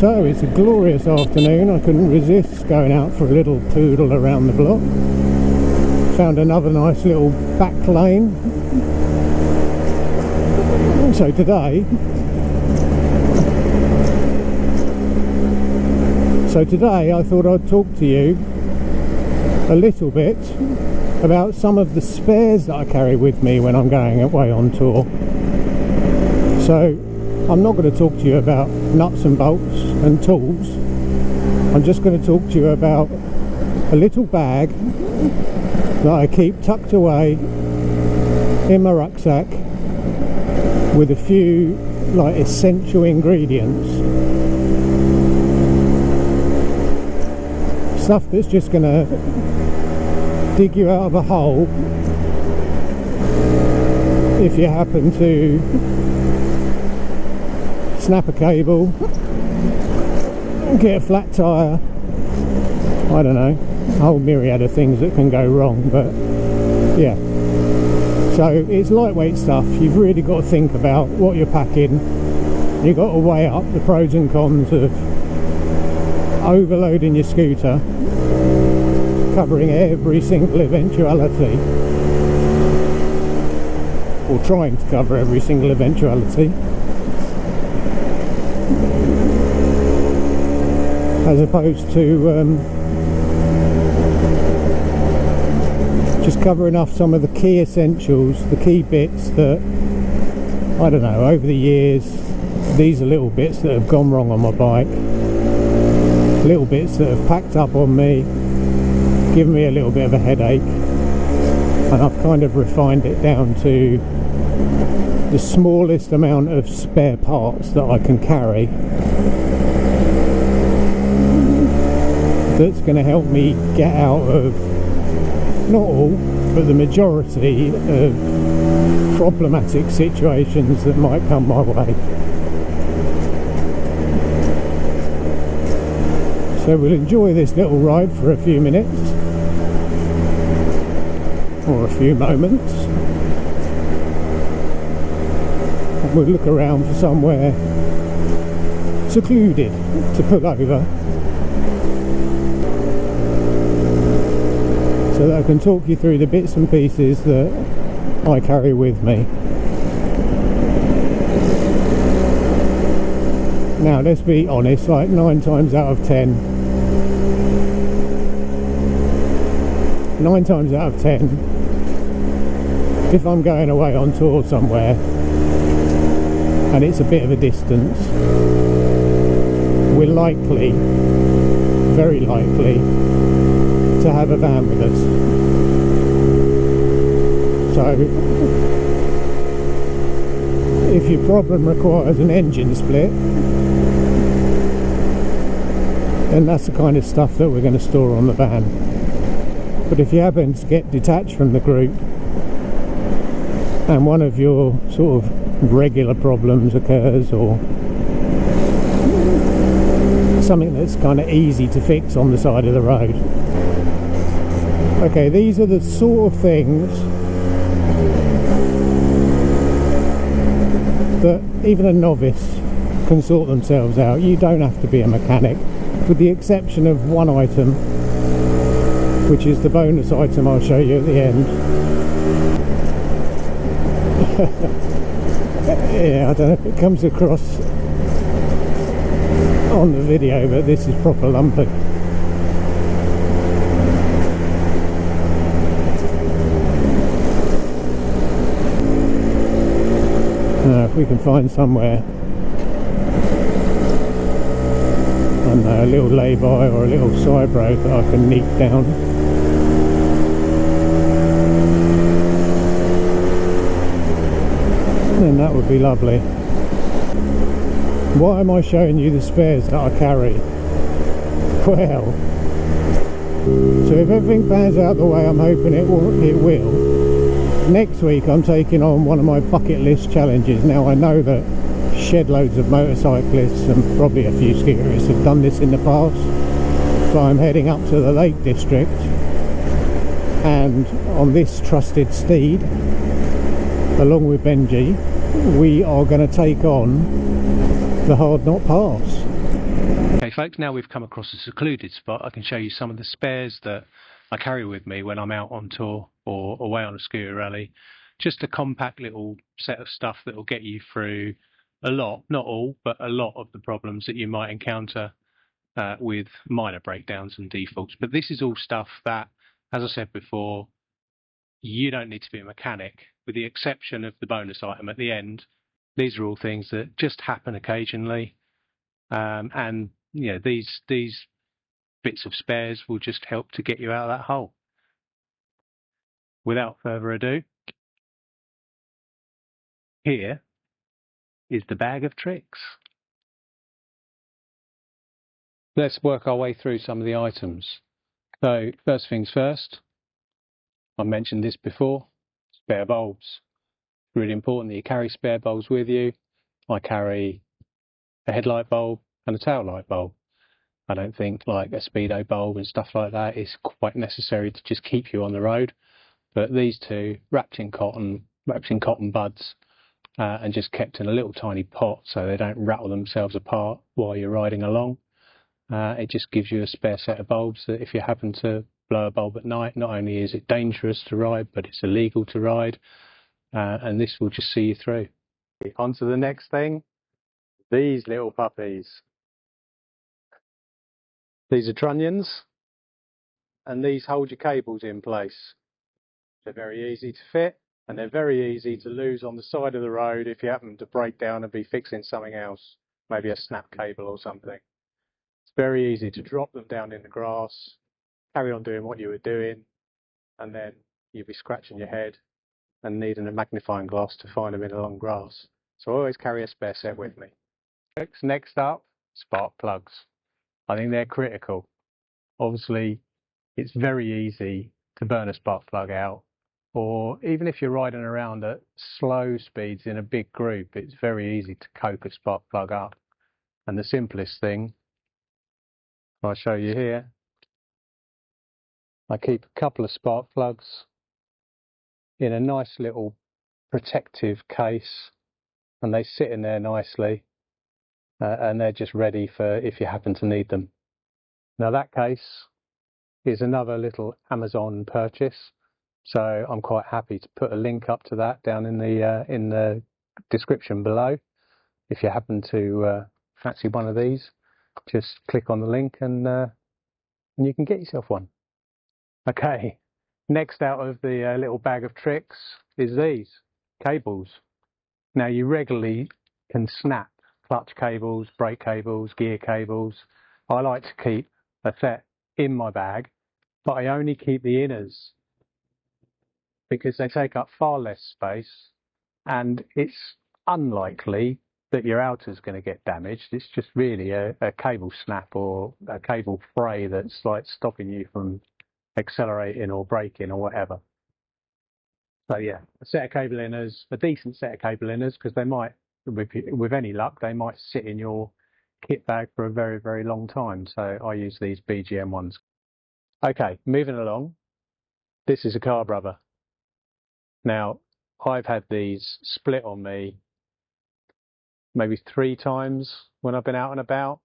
So it's a glorious afternoon. I couldn't resist going out for a little poodle around the block. Found another nice little back lane. So today I thought I'd talk to you a little bit about some of the spares that I carry with me when I'm going away on tour. So I'm not going to talk to you about nuts and bolts and tools. I'm just going to talk to you about a little bag that I keep tucked away in my rucksack with a few like essential ingredients. Stuff that's just going to dig you out of a hole if you happen to snap a cable, get a flat tyre, I don't know, a whole myriad of things that can go wrong. But yeah, so it's lightweight stuff. You've really got to think about what you're packing. You've got to weigh up the pros and cons of overloading your scooter, covering every single eventuality, or trying to cover every single eventuality, as opposed to just covering off some of the key essentials, the key bits that, I don't know, over the years, these are little bits that have gone wrong on my bike, little bits that have packed up on me, given me a little bit of a headache, and I've kind of refined it down to the smallest amount of spare parts that I can carry that's going to help me get out of, not all, but the majority of problematic situations that might come my way. So we'll enjoy this little ride for a few minutes, or a few moments, and we'll look around for somewhere secluded to pull over, so that I can talk you through the bits and pieces that I carry with me. Now let's be honest, like 9 times out of 10, if I'm going away on tour somewhere and it's a bit of a distance, we're likely, very likely, to have a van with us. So if your problem requires an engine split, then that's the kind of stuff that we're going to store on the van. But if you happen to get detached from the group and one of your sort of regular problems occurs, or something that's kind of easy to fix on the side of the road, okay, these are the sort of things that even a novice can sort themselves out. You don't have to be a mechanic, with the exception of one item, which is the bonus item I'll show you at the end. Yeah, I don't know if it comes across on the video, but this is proper lumpy. Now, if we can find somewhere, I don't know, a little lay-by or a little side road that I can neat down. Then that would be lovely. Why am I showing you the spares that I carry? Well, so if everything pans out the way I'm hoping it will, next week I'm taking on one of my bucket list challenges. Now I know that shed loads of motorcyclists and probably a few skiers have done this in the past, but I'm heading up to the Lake District, and on this trusted steed, along with Benji, we are going to take on the Hard Knot Pass. folks, now we've come across a secluded spot, I can show you some of the spares that I carry with me when I'm out on tour or away on a scooter rally. Just a compact little set of stuff that will get you through a lot, not all, but a lot of the problems that you might encounter with minor breakdowns and defaults. But this is all stuff that, as I said before, you don't need to be a mechanic, with the exception of the bonus item at the end. These are all things that just happen occasionally, and you know, these bits of spares will just help to get you out of that hole. Without further ado, here is the bag of tricks. Let's work our way through some of the items. So first things first, I mentioned this before, spare bulbs. It's really important that you carry spare bulbs with you. I carry a headlight bulb and a tail light bulb. I don't think like a speedo bulb and stuff like that is quite necessary to just keep you on the road. But these two, wrapped in cotton buds, and just kept in a little tiny pot so they don't rattle themselves apart while you're riding along. It just gives you a spare set of bulbs that if you happen to blow a bulb at night, not only is it dangerous to ride, but it's illegal to ride, and this will just see you through. On to the next thing, these little puppies. These are trunnions, and these hold your cables in place. They're very easy to fit, and they're very easy to lose on the side of the road if you happen to break down and be fixing something else, maybe a snap cable or something. It's very easy to drop them down in the grass, carry on doing what you were doing, and then you'll be scratching your head and needing a magnifying glass to find them in the long grass. So I always carry a spare set with me. Next up, spark plugs. I think they're critical. Obviously, it's very easy to burn a spark plug out, or even if you're riding around at slow speeds in a big group, it's very easy to coke a spark plug up. And the simplest thing, I'll show you here, I keep a couple of spark plugs in a nice little protective case, and they sit in there nicely, and they're just ready for if you happen to need them. Now that case is another little Amazon purchase, so I'm quite happy to put a link up to that down in the description below. If you happen to fancy one of these, just click on the link and you can get yourself one. Okay, next out of the little bag of tricks is these cables. Now you regularly can snap clutch cables, brake cables, gear cables. I like to keep a set in my bag, but I only keep the inners because they take up far less space, and it's unlikely that your outer's going to get damaged. It's just really a cable snap or a cable fray that's like stopping you from accelerating or braking or whatever. So yeah, a set of cable inners, a decent set of cable inners, because they might, with any luck, they might sit in your kit bag for a very, very long time. So I use these BGM ones. Okay, moving along. This is a carb rubber. Now, I've had these split on me maybe 3 times when I've been out and about.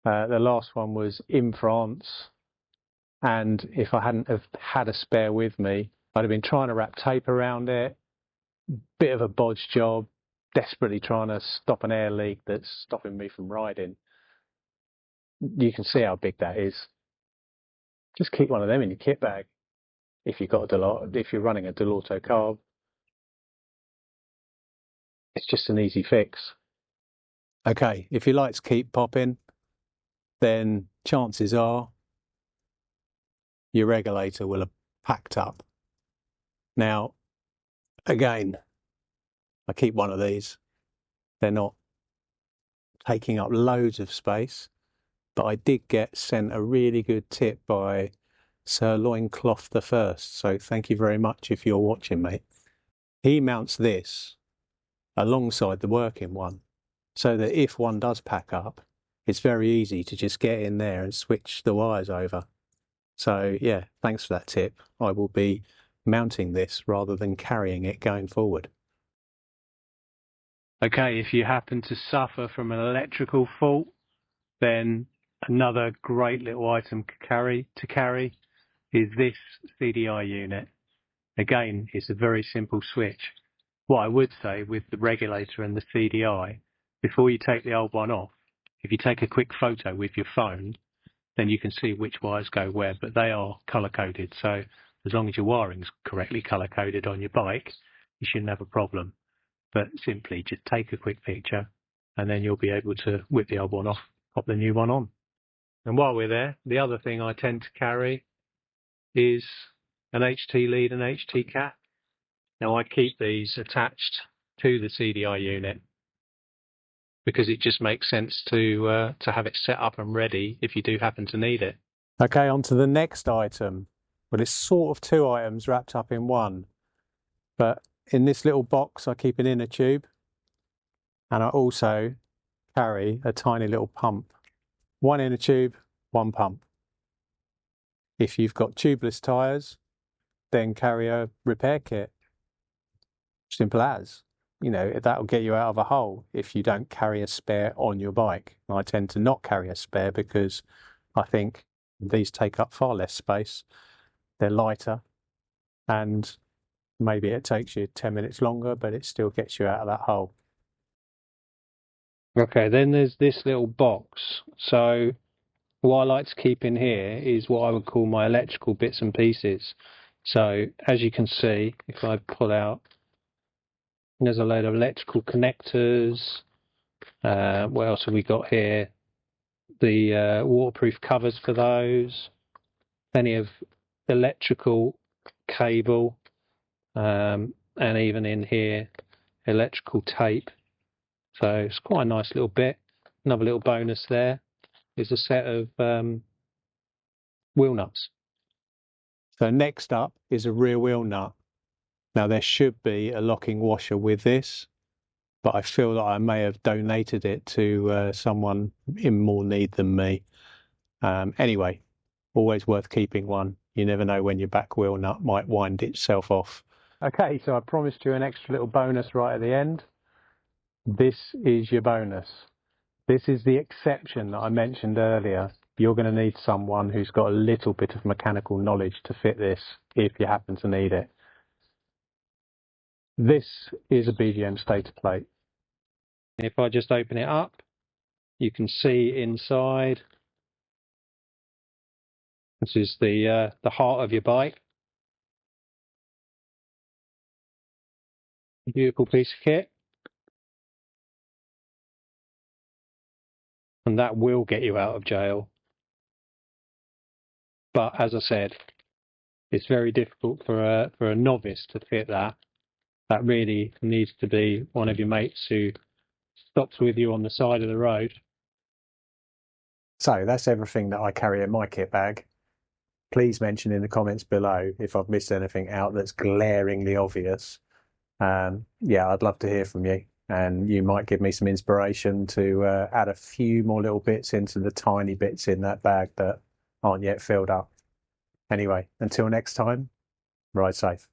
The last one was in France, and if I hadn't have had a spare with me, I'd have been trying to wrap tape around it. Bit of a bodge job, desperately trying to stop an air leak that's stopping me from riding. You can see how big that is. Just keep one of them in your kit bag if you've got if you're running a Delauto carb. It's just an easy fix. Okay, if your lights keep popping, then chances are your regulator will have packed up. Now, again, I keep one of these. They're not taking up loads of space, but I did get sent a really good tip by Sir Loincloth the First, so thank you very much if you're watching, mate. He mounts this alongside the working one, so that if one does pack up, it's very easy to just get in there and switch the wires over. So yeah, thanks for that tip. I will be mounting this rather than carrying it going forward. Okay, if you happen to suffer from an electrical fault, then another great little item to carry is this CDI unit. Again, it's a very simple switch. What I would say with the regulator and the CDI, before you take the old one off, if you take a quick photo with your phone, then you can see which wires go where, but they are colour-coded, so as long as your wiring's correctly colour-coded on your bike, you shouldn't have a problem. But simply just take a quick picture, and then you'll be able to whip the old one off, pop the new one on. And while we're there, the other thing I tend to carry is an HT lead and HT cap. Now I keep these attached to the CDI unit because it just makes sense to have it set up and ready if you do happen to need it. Okay, on to the next item. Well, it's sort of two items wrapped up in one, but in this little box I keep an inner tube, and I also carry a tiny little pump. One inner tube, one pump. If you've got tubeless tyres, then carry a repair kit. Simple as. You know, that'll get you out of a hole if you don't carry a spare on your bike. I tend to not carry a spare because I think these take up far less space. They're lighter, and maybe it takes you 10 minutes longer, but it still gets you out of that hole. Okay, then there's this little box. So what I like to keep in here is what I would call my electrical bits and pieces. So as you can see, if I pull out, there's a load of electrical connectors. What else have we got here? The waterproof covers for those. Plenty of electrical cable. And even in here, electrical tape. So it's quite a nice little bit. Another little bonus there is a set of wheel nuts. So next up is a rear wheel nut. Now there should be a locking washer with this, but I feel that I may have donated it to someone in more need than me. Anyway, always worth keeping one. You never know when your back wheel nut might wind itself off. Okay, so I promised you an extra little bonus right at the end. This is your bonus. This is the exception that I mentioned earlier. You're going to need someone who's got a little bit of mechanical knowledge to fit this if you happen to need it. This is a BGM stator plate. If I just open it up, you can see inside. This is the heart of your bike. Beautiful piece of kit. And that will get you out of jail. But as I said, it's very difficult for a novice to fit that. That really needs to be one of your mates who stops with you on the side of the road. So that's everything that I carry in my kit bag. Please mention in the comments below if I've missed anything out that's glaringly obvious. Yeah, I'd love to hear from you, and you might give me some inspiration to add a few more little bits into the tiny bits in that bag that aren't yet filled up. Anyway, until next time, ride safe.